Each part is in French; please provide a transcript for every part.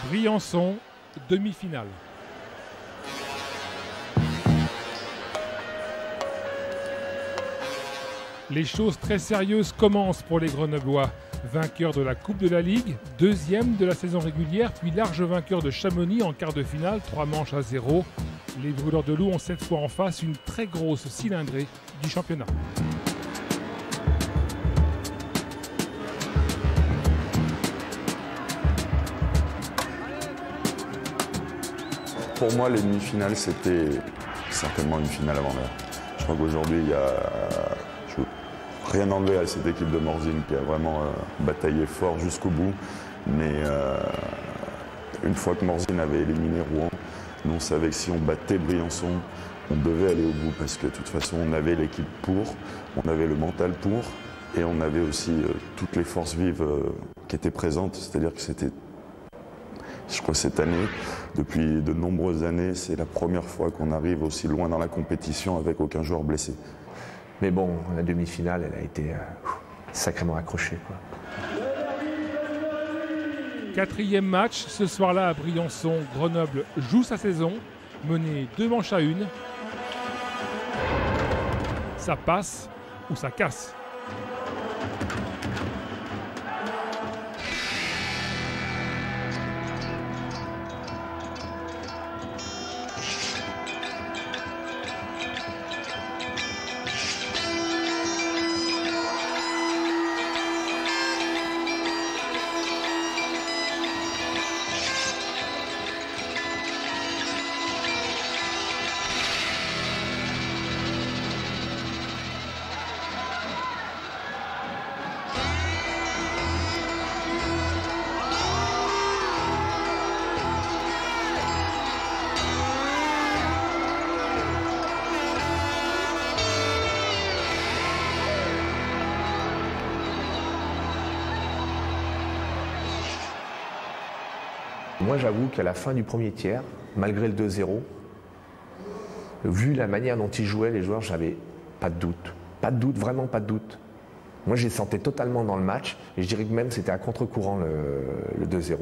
Briançon, demi-finale. Les choses très sérieuses commencent pour les Grenoblois. Vainqueurs de la Coupe de la Ligue, deuxième de la saison régulière, puis large vainqueur de Chamonix en quart de finale, 3 manches à 0. Les Brûleurs de Loup ont cette fois en face une très grosse cylindrée du championnat. Pour moi, les demi-finales, c'était certainement une finale avant l'heure. Je crois qu'aujourd'hui, je veux rien enlever à cette équipe de Morzine qui a vraiment bataillé fort jusqu'au bout. Mais une fois que Morzine avait éliminé Rouen, nous on savait que si on battait Briançon, on devait aller au bout parce que de toute façon, on avait l'équipe pour, on avait le mental pour et on avait aussi toutes les forces vives qui étaient présentes. C'est-à-dire que c'était, je crois, cette année, depuis de nombreuses années, c'est la première fois qu'on arrive aussi loin dans la compétition avec aucun joueur blessé. Mais bon, la demi-finale, elle a été sacrément accrochée, quoi. Quatrième match, ce soir-là à Briançon, Grenoble joue sa saison, mené 2 manches à 1. Ça passe ou ça casse. Moi, j'avoue qu'à la fin du premier tiers, malgré le 2-0, vu la manière dont ils jouaient, les joueurs, j'avais pas de doute. Pas de doute, vraiment pas de doute. Moi, je les sentais totalement dans le match et je dirais que même c'était à contre-courant le 2-0.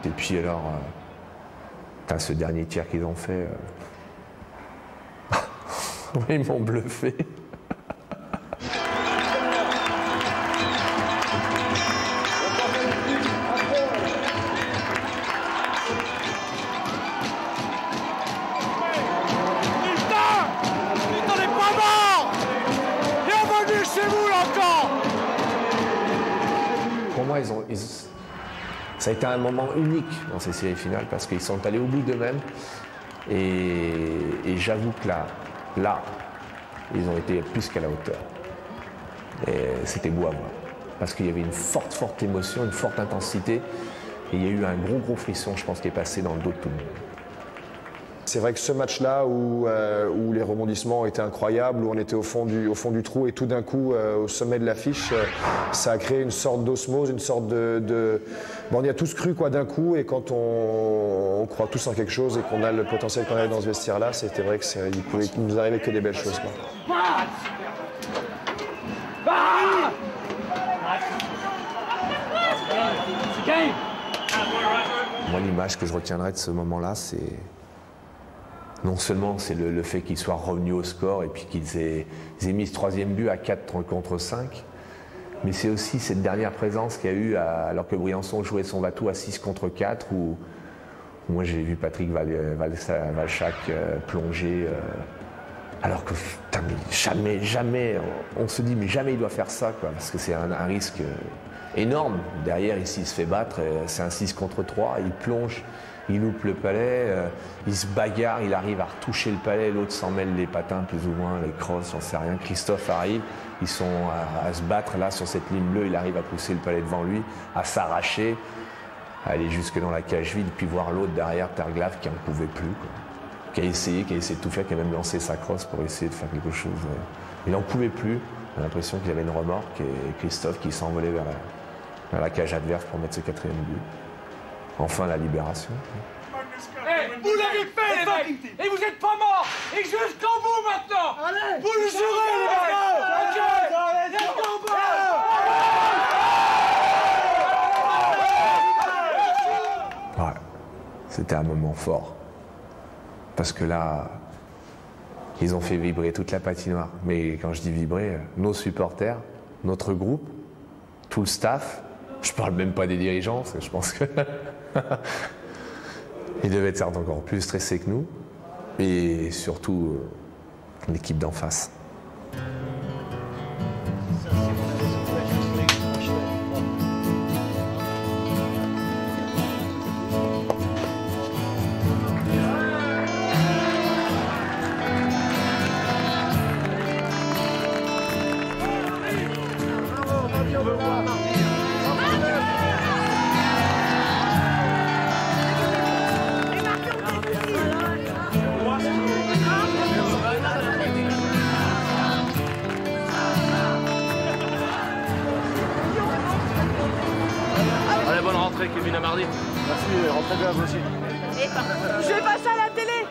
Et puis alors, t'as ce dernier tiers qu'ils ont fait. Ils m'ont bluffé. Pour moi, ça a été un moment unique dans ces séries finales parce qu'ils sont allés au bout d'eux-mêmes et j'avoue que là, ils ont été plus qu'à la hauteur. Et c'était beau à voir parce qu'il y avait une forte émotion, une forte intensité Et il y a eu un gros frisson, je pense, qui est passé dans le dos de tout le monde. C'est vrai que ce match-là où les rebondissements étaient incroyables, où on était au fond du trou et tout d'un coup au sommet de l'affiche, ça a créé une sorte d'osmose, une sorte de... Bon, on y a tous cru quoi d'un coup, et quand on croit tous en quelque chose et qu'on a le potentiel qu'on avait dans ce vestiaire-là, c'était vrai qu'il nous arrivait que des belles choses, quoi. Moi, l'image que je retiendrai de ce moment-là, c'est non seulement c'est le fait qu'ils soient revenus au score et puis qu'ils aient mis ce troisième but à 4 contre 5, mais c'est aussi cette dernière présence qu'il y a eu alors que Briançon jouait son Vatou à 6 contre 4, où moi j'ai vu Patrick Valchak plonger, alors que putain, mais jamais, on se dit mais jamais il doit faire ça, quoi, parce que c'est un risque énorme. Derrière, ici, il se fait battre, c'est un 6 contre 3, il plonge, il loupe le palais, il se bagarre, il arrive à retoucher le palais, l'autre s'en mêle les patins plus ou moins, les crosses, j'en sais rien. Christophe arrive, ils sont à se battre là sur cette ligne bleue, il arrive à pousser le palais devant lui, à s'arracher, à aller jusque dans la cage vide, puis voir l'autre derrière, Terglav, qui n'en pouvait plus, quoi. Qui a essayé de tout faire, qui a même lancé sa crosse pour essayer de faire quelque chose. Il n'en pouvait plus, j'ai l'impression qu'il avait une remorque, et Christophe qui s'envolait vers la cage adverse pour mettre ce 4e but. Enfin, la libération. Hey, vous l'avez fait, les mecs, et vous n'êtes pas morts, et jusqu'au bout maintenant. Allez, vous le jurez, les mecs. Jusqu'au bout. Ouais, c'était un moment fort. Parce que là, ils ont fait vibrer toute la patinoire. Mais quand je dis vibrer, nos supporters, notre groupe, tout le staff, je parle même pas des dirigeants, parce que je pense que ils devaient être encore plus stressés que nous, et surtout l'équipe d'en face. Allez, bonne rentrée, Kevin, à mardi. Merci, rentrez bien vous aussi. Je vais passer à la télé.